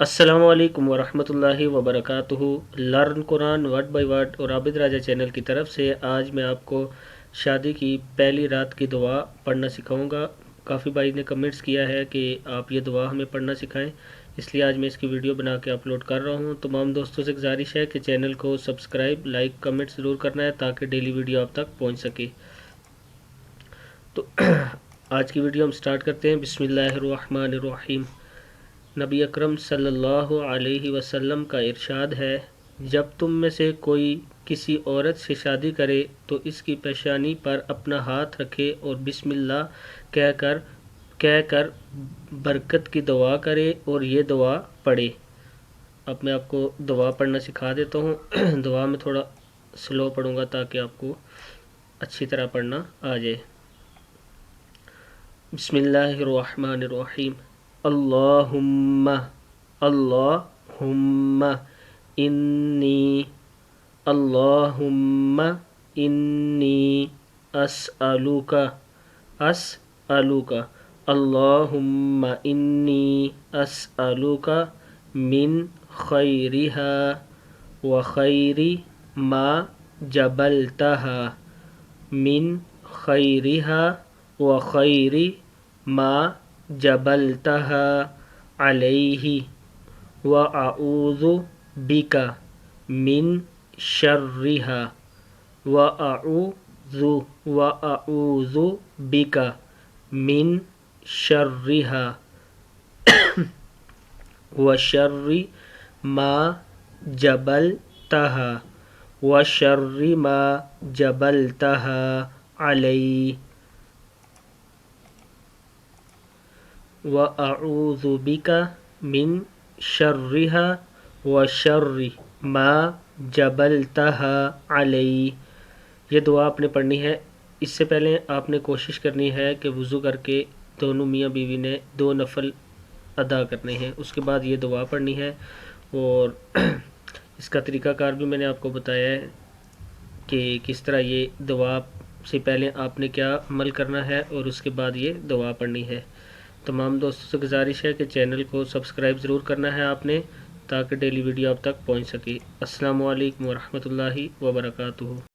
السلام علیکم ورحمۃ اللہ وبرکاتہ۔ Learn Quran word by word اور عابد راجہ چینل کی طرف سے آج میں آپ کو شادی کی پہلی رات کی دعا پڑھنا سکھاؤں گا۔ کافی بھائی نے کمنٹس کیا ہے کہ آپ یہ دعا ہمیں پڑھنا سکھائیں، اس لیے آج میں اس کی ویڈیو بنا کے اپلوڈ کر رہا ہوں۔ تمام دوستوں سے گزارش ہے کہ چینل کو سبسکرائب، لائک، کمنٹ ضرور کرنا ہے تاکہ ڈیلی ویڈیو آپ تک پہنچ سکے۔ تو آج کی ویڈیو ہم سٹارٹ کرتے ہیں۔ بسم اللہ الرحمن الرحیم۔ نبی اکرم صلی اللہ علیہ وسلم کا ارشاد ہے، جب تم میں سے کوئی کسی عورت سے شادی کرے تو اس کی پیشانی پر اپنا ہاتھ رکھے اور بسم اللہ کہہ کر برکت کی دعا کرے اور یہ دعا پڑھے۔ اب میں آپ کو دعا پڑھنا سکھا دیتا ہوں۔ دعا میں تھوڑا سلو پڑھوں گا تاکہ آپ کو اچھی طرح پڑھنا آ جائے۔ بسم اللہ الرحمن الرحیم۔ اللہم انی اسألوک اللہم انی اسألوک من خیرہا و خیر ما جبلتہا من خیرہا و خیر ما جبلتہا علیہ وَأَعُوذُ بِکَ من شرہا وَأَعُوذُ بِکَ من شرہا وشر ما جبلتہا علیہ وَأَعُوذُ بِکَ من شرہا وشر ما جبلتہا علیہ۔ یہ دعا آپ نے پڑھنی ہے۔ اس سے پہلے آپ نے کوشش کرنی ہے کہ وضو کر کے دونوں میاں بیوی نے 2 نفل ادا کرنے ہیں، اس کے بعد یہ دعا پڑھنی ہے۔ اور اس کا طریقہ کار بھی میں نے آپ کو بتایا ہے کہ کس طرح یہ دعا سے پہلے آپ نے کیا عمل کرنا ہے اور اس کے بعد یہ دعا پڑھنی ہے۔ تمام دوستوں سے گزارش ہے کہ چینل کو سبسکرائب ضرور کرنا ہے آپ نے تاکہ ڈیلی ویڈیو آپ تک پہنچ سکے۔ السلام علیکم ورحمۃ اللہ وبرکاتہ۔